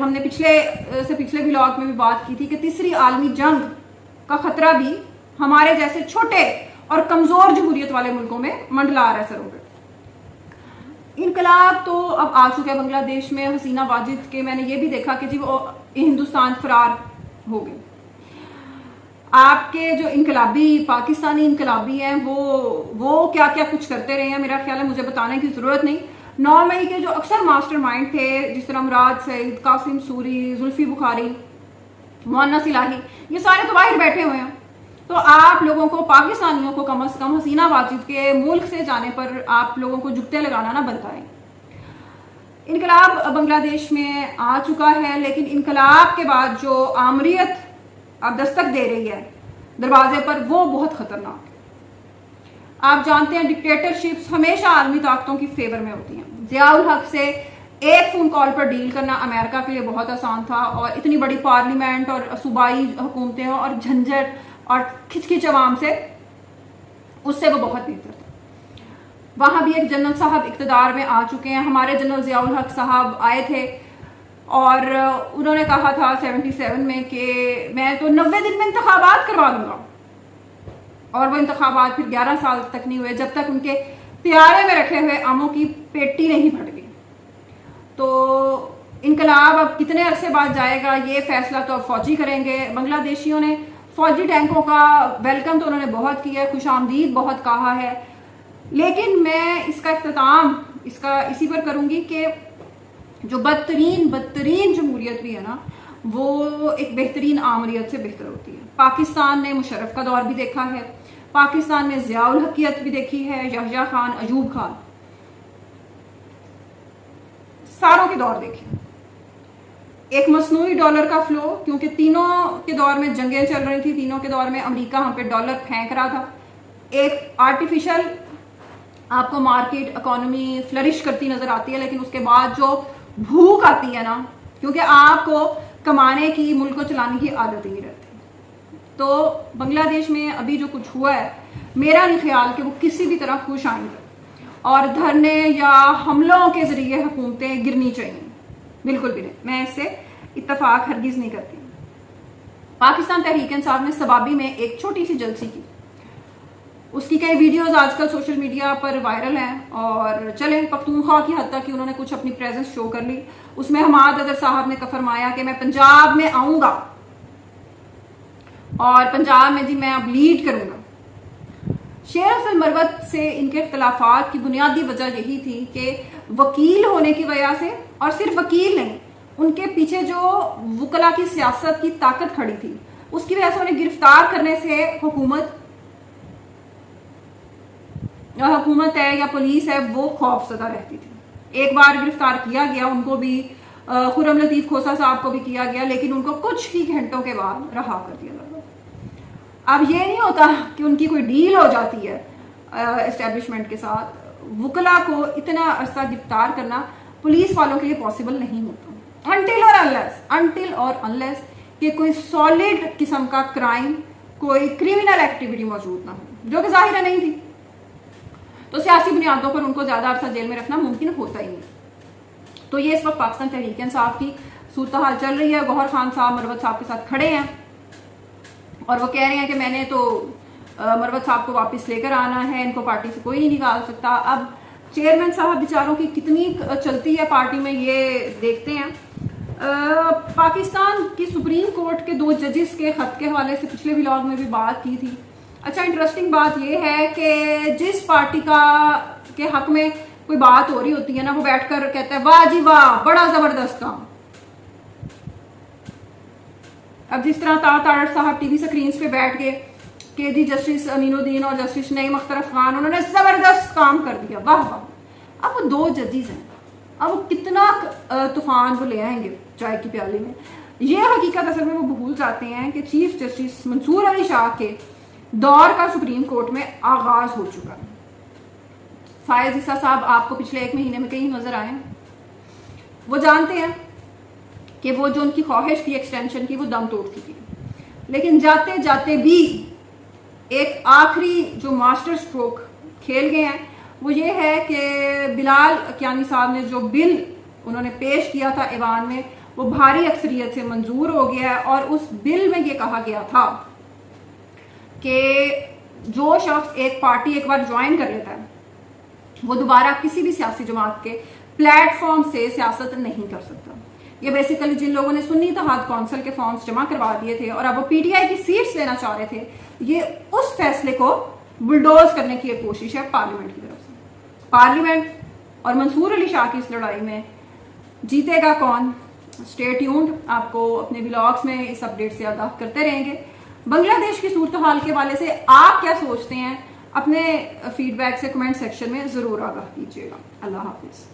ہم نے پچھلے ولاگ میں بھی بات کی تھی کہ تیسری عالمی جنگ کا خطرہ بھی ہمارے جیسے چھوٹے اور کمزور جمہوریت والے ملکوں میں منڈلا رہا ہے سروں پہ. انقلاب تو اب آ چکا ہے بنگلہ دیش میں. حسینہ واجد کے میں نے یہ بھی دیکھا کہ جی وہ ہندوستان فرار ہو گئے. آپ کے جو انقلابی پاکستانی انقلابی ہیں وہ کیا کیا کچھ کرتے رہے ہیں میرا خیال ہے مجھے بتانے کی ضرورت نہیں. 9 مئی کے جو اکثر ماسٹر مائنڈ تھے جس طرح مراد سعید, قاسم سوری, زلفی بخاری, مونس الہی, یہ سارے تو باہر بیٹھے ہوئے ہیں. تو آپ لوگوں کو, پاکستانیوں کو کم از کم حسینہ واجد کے ملک سے جانے پر آپ لوگوں کو جھکتے لگانا نہ بنتا ہے. انقلاب بنگلہ دیش میں آ چکا ہے, لیکن انقلاب کے بعد جو آمریت اب دستک دے رہی ہے دروازے پر, وہ بہت خطرناک ہے. آپ جانتے ہیں ڈکٹیٹرشپس ہمیشہ عالمی طاقتوں کی فیور میں ہوتی ہیں. ضیاء الحق سے ایک فون کال پر ڈیل کرنا امریکہ کے لیے بہت آسان تھا, اور اتنی بڑی پارلیمنٹ اور صوبائی حکومتیں اور جھنجھٹ اور کھچ عوام سے, اس سے وہ بہت بہتر تھا. وہاں بھی ایک جنرل صاحب اقتدار میں آ چکے ہیں. ہمارے جنرل ضیاء الحق صاحب آئے تھے اور انہوں نے کہا تھا 77 میں کہ میں تو 90 دن میں انتخابات کروا دوں گا, اور وہ انتخابات پھر 11 سال تک نہیں ہوئے, جب تک ان کے پیارے میں رکھے ہوئے آموں کی پیٹی نہیں پھٹ گئی. تو انقلاب اب کتنے عرصے بعد جائے گا یہ فیصلہ تو اب فوجی کریں گے. بنگلہ دیشیوں نے فوجی ٹینکوں کا ویلکم تو انہوں نے بہت کیا ہے, خوش آمدید بہت کہا ہے, لیکن میں اس کا اختتام اسی پر کروں گی کہ جو بدترین جمہوریت بھی ہے نا, وہ ایک بہترین آمریت سے بہتر ہوتی ہے. پاکستان نے مشرف کا دور بھی دیکھا ہے, پاکستان نے ضیاء الحقیت بھی دیکھی ہے, یحییٰ خان, ایوب خان, ساروں کے دور دیکھے. ایک مصنوعی ڈالر کا فلو, کیونکہ تینوں کے دور میں جنگیں چل رہی تھی, تینوں کے دور میں امریکہ ہم پہ ڈالر پھینک رہا تھا. ایک آرٹیفیشل آپ کو مارکیٹ اکانومی فلرش کرتی نظر آتی ہے, لیکن اس کے بعد جو بھوک آتی ہے نا, کیونکہ آپ کو کمانے کی, ملک کو چلانے کی عادت ہی نہیں رہتی. تو بنگلہ دیش میں ابھی جو کچھ ہوا ہے, میرا نہیں خیال کہ وہ کسی بھی طرح خوش آئند اور دھرنے یا حملوں کے ذریعے حکومتیں گرنی چاہیے, بالکل بھی نہیں. میں اس سے اتفاق ہرگز نہیں کرتی. پاکستان تحریک انصاف نے سبابی میں ایک چھوٹی سی جلسی کی, اس کی کئی ویڈیوز آج کل سوشل میڈیا پر وائرل ہیں, اور چلیں پختونخوا کی حد تک کہ انہوں نے کچھ اپنی پریزنس شو کر لی. اس میں حماد اظہر صاحب نے فرمایا کہ میں پنجاب میں آؤں گا اور پنجاب میں جی میں اب لیڈ کروں گا. شیر افضل مروت سے ان کے اختلافات کی بنیادی وجہ یہی تھی کہ وکیل ہونے کی وجہ سے, اور صرف وکیل نہیں, ان کے پیچھے جو وکلا کی سیاست کی طاقت کھڑی تھی, اس کی وجہ سے انہیں گرفتار کرنے سے حکومت ہے یا پولیس ہے وہ خوف زدہ رہتی تھی. ایک بار گرفتار کیا گیا ان کو بھی, خرم لطیف کھوسا صاحب کو بھی کیا گیا, لیکن ان کو کچھ ہی گھنٹوں کے بعد رہا کر دیا گیا. اب یہ نہیں ہوتا کہ ان کی کوئی ڈیل ہو جاتی ہے اسٹیبلشمنٹ کے ساتھ, وکلا کو اتنا عرصہ گرفتار کرنا پولیس والوں کے لیے پاسبل نہیں ہوتا, انٹل اور انلیس کہ کوئی سالڈ قسم کا کرائم, کوئی کریمنل ایکٹیویٹی موجود نہ ہو, جو کہ ظاہرہ نہیں تھی. تو سیاسی بنیادوں پر ان کو زیادہ عرصہ جیل میں رکھنا ممکن ہوتا ہی نہیں. تو یہ اس وقت پاکستان تحریک انصاف کی صورتحال چل رہی ہے. گوہر خان صاحب مروت صاحب کے ساتھ کھڑے ہیں اور وہ کہہ رہے ہیں کہ میں نے تو مروت صاحب کو واپس لے کر آنا ہے, ان کو پارٹی سے کوئی نہیں نکال سکتا. اب چیئرمین صاحب بیچاروں کی کتنی چلتی ہے پارٹی میں یہ دیکھتے ہیں. پاکستان کی سپریم کورٹ کے 2 ججز کے خط کے حوالے سے پچھلے ولاگ میں بھی بات کی تھی. اچھا انٹرسٹنگ بات یہ ہے کہ جس پارٹی کے حق میں کوئی بات ہو رہی ہوتی ہے نا, وہ بیٹھ کر کہتا ہے واہ جی واہ بڑا زبردست کام. اب جس طرح تاڑ صاحب ٹی وی سکرینز پہ بیٹھ گئے کہ جی جسٹس امین الدین اور جسٹس نعیم اختر خان انہوں نے زبردست کام کر دیا, واہ واہ. اب وہ 2 ججز ہیں, اب وہ کتنا طوفان وہ لے آئیں گے چائے کی پیالے میں. یہ حقیقت اصل میں وہ بھول جاتے ہیں کہ چیف جسٹس منصور علی شاہ کے دور کا سپریم کورٹ میں آغاز ہو چکا ہے. فائز عیسیٰ صاحب آپ کو پچھلے 1 مہینے میں کہیں نظر آئے, وہ جانتے ہیں کہ وہ جو ان کی خواہش تھی ایکسٹینشن کی وہ دم توڑ چکی, لیکن جاتے جاتے بھی ایک آخری جو ماسٹر سٹروک کھیل گئے ہیں وہ یہ ہے کہ بلال کیانی صاحب نے جو بل انہوں نے پیش کیا تھا ایوان میں وہ بھاری اکثریت سے منظور ہو گیا ہے، اور اس بل میں یہ کہا گیا تھا کہ جو شخص ایک پارٹی ایک بار جوائن کر لیتا ہے وہ دوبارہ کسی بھی سیاسی جماعت کے پلیٹ فارم سے سیاست نہیں کر سکتا. یہ بیسیکلی جن لوگوں نے سنی اتحاد کونسل کے فارمز جمع کروا دیے تھے اور اب وہ پی ٹی آئی کی سیٹس لینا چاہ رہے تھے، یہ اس فیصلے کو بلڈوز کرنے کی ایک کوشش ہے پارلیمنٹ کی طرف سے. پارلیمنٹ اور منصور علی شاہ کی اس لڑائی میں جیتے گا کون؟ اسٹے ٹیونڈ، آپ کو اپنے ولاگس میں اس اپڈیٹ سے آگاہ کرتے رہیں گے. بنگلہ دیش کی صورتحال کے حوالے سے آپ کیا سوچتے ہیں؟ اپنے فیڈ بیک سے کمنٹ سیکشن میں ضرور آگاہ کیجیے گا. اللہ حافظ.